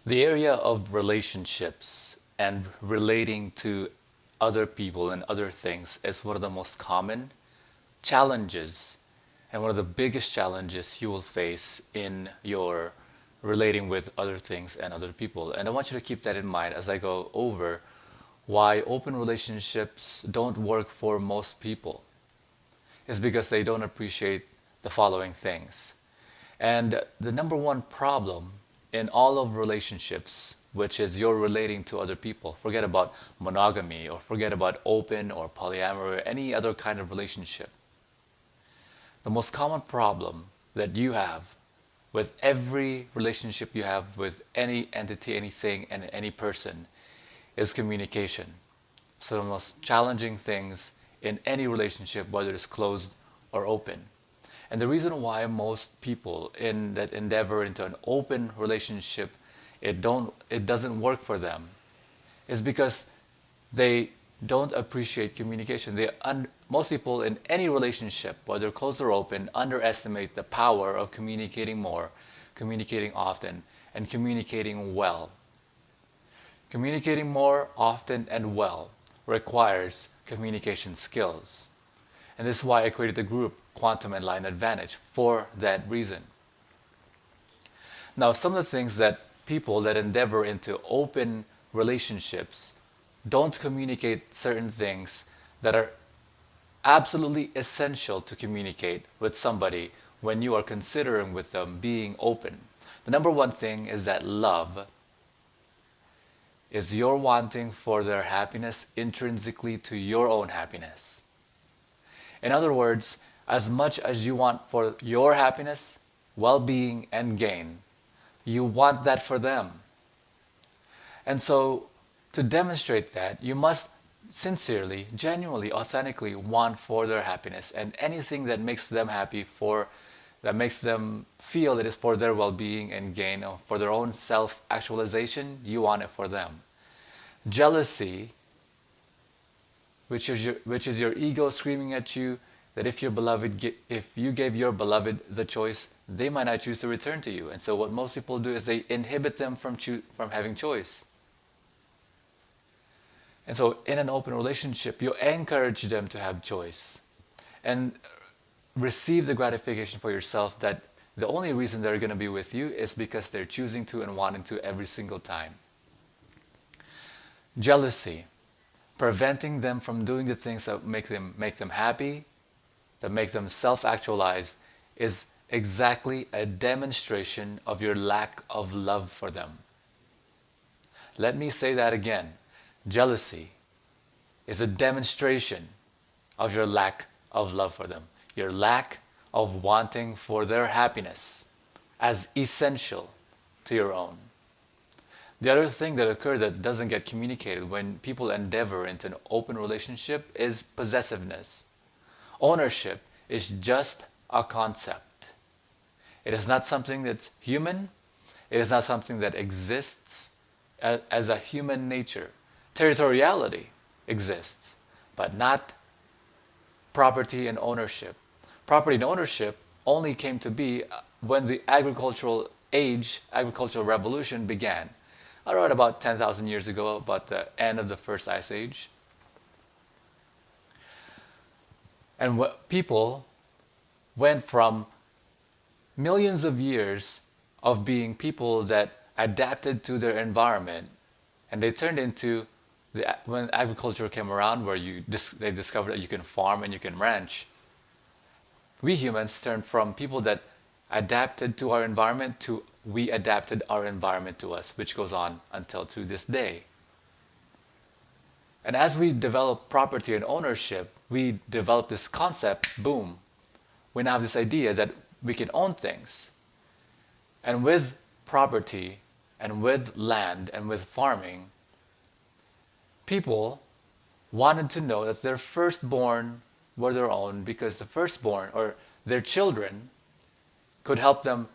The area of relationships and relating to other people and other things is one of the most common challenges and one of the biggest challenges you will face in your relating with other things and other people. And I want you to keep that in mind as I go over why open relationships don't work for most people. Is because they don't appreciate the following things. And the number one problem in all of relationships, which is you're relating to other people, forget about monogamy or forget about open or polyamory or any other kind of relationship. The most common problem that you have with every relationship you have with any entity, anything, and any person is communication. So the most challenging things in any relationship, whether it's closed or open. And the reason why most people in that endeavor into an open relationship, it doesn't work for them, is because they don't appreciate communication. Most people in any relationship, whether closed or open, underestimate the power of communicating more, communicating often, and communicating well. Communicating more often and well requires communication skills. And this is why I created the group Quantum and Line Advantage for that reason. Now, some of the things that people that endeavor into open relationships don't communicate certain things that are absolutely essential to communicate with somebody when you are considering with them being open. The number one thing is that love is your wanting for their happiness intrinsically to your own happiness. In other words, as much as you want for your happiness, well-being, and gain, you want that for them. And so, to demonstrate that, you must sincerely, genuinely, authentically want for their happiness, and anything that makes them happy that makes them feel it is for their well-being and gain, or for their own self-actualization, you want it for them. Jealousy, which is your ego screaming at you that if you gave your beloved the choice, they might not choose to return to you. And so what most people do is they inhibit them from having choice. And so in an open relationship, you encourage them to have choice and receive the gratification for yourself that the only reason they're going to be with you is because they're choosing to and wanting to every single time. Jealousy, preventing them from doing the things that make them happy, that make them self-actualized, is exactly a demonstration of your lack of love for them. Let me say that again. Jealousy is a demonstration of your lack of love for them, your lack of wanting for their happiness as essential to your own. The other thing that occurs that doesn't get communicated when people endeavor into an open relationship is possessiveness. Ownership is just a concept. It is not something that's human. It is not something that exists as a human nature. Territoriality exists, but not property and ownership. Property and ownership only came to be when the agricultural revolution began. Around about 10,000 years ago, about the end of the first ice age. And people went from millions of years of being people that adapted to their environment, and they turned into when agriculture came around, where they discovered that you can farm and you can ranch. We humans turned from people that adapted to our environment to we adapted our environment to us, which goes on until to this day. And as we develop property and ownership, we develop this concept, boom, we now have this idea that we can own things. And with property and with land and with farming, people wanted to know that their firstborn were their own, because the firstborn or their children could help them.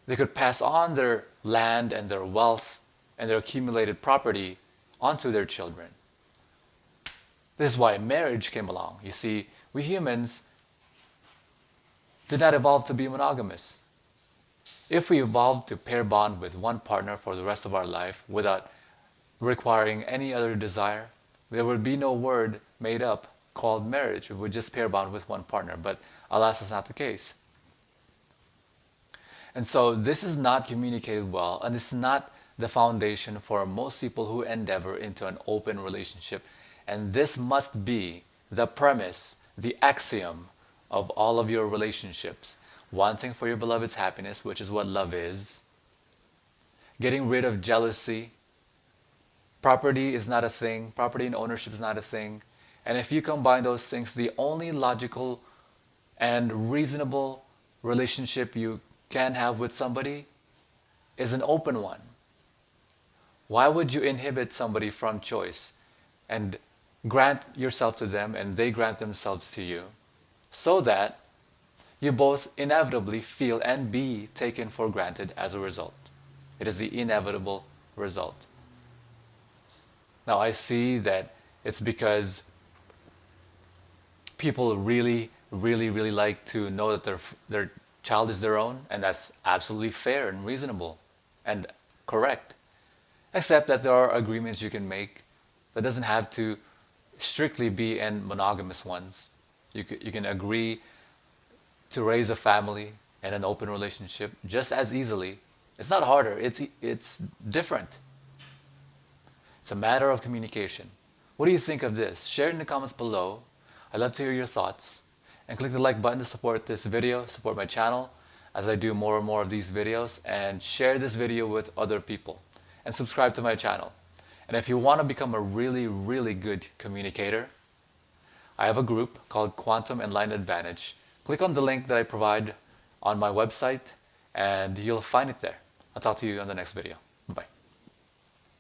They could pass on their land and their wealth and their accumulated property onto their children. This is why marriage came along. You see, we humans did not evolve to be monogamous. If we evolved to pair bond with one partner for the rest of our life without requiring any other desire, there would be no word made up called marriage. We would just pair bond with one partner. But alas, that's not the case. And so this is not communicated well, and this is not the foundation for most people who endeavor into an open relationship. And this must be the premise, the axiom of all of your relationships. Wanting for your beloved's happiness, which is what love is. Getting rid of jealousy. Property is not a thing. Property and ownership is not a thing. And if you combine those things, the only logical and reasonable relationship you can have with somebody is an open one. Why would you inhibit somebody from choice and grant yourself to them and they grant themselves to you so that you both inevitably feel and be taken for granted as a result? It is the inevitable result. Now I see that it's because people really like to know that their child is their own, and that's absolutely fair and reasonable and correct. Except that there are agreements you can make that doesn't have to strictly be in monogamous ones. You can agree to raise a family in an open relationship just as easily. It's not harder, it's different. It's a matter of communication. What do you think of this? Share it in the comments below. I'd love to hear your thoughts. And click the like button to support this video, support my channel as I do more and more of these videos, and share this video with other people. And subscribe to my channel. And if you want to become a really good communicator, I have a group called Quantum Enlightened Advantage. Click on the link that I provide on my website and you'll find it there. I'll talk to you on the next video.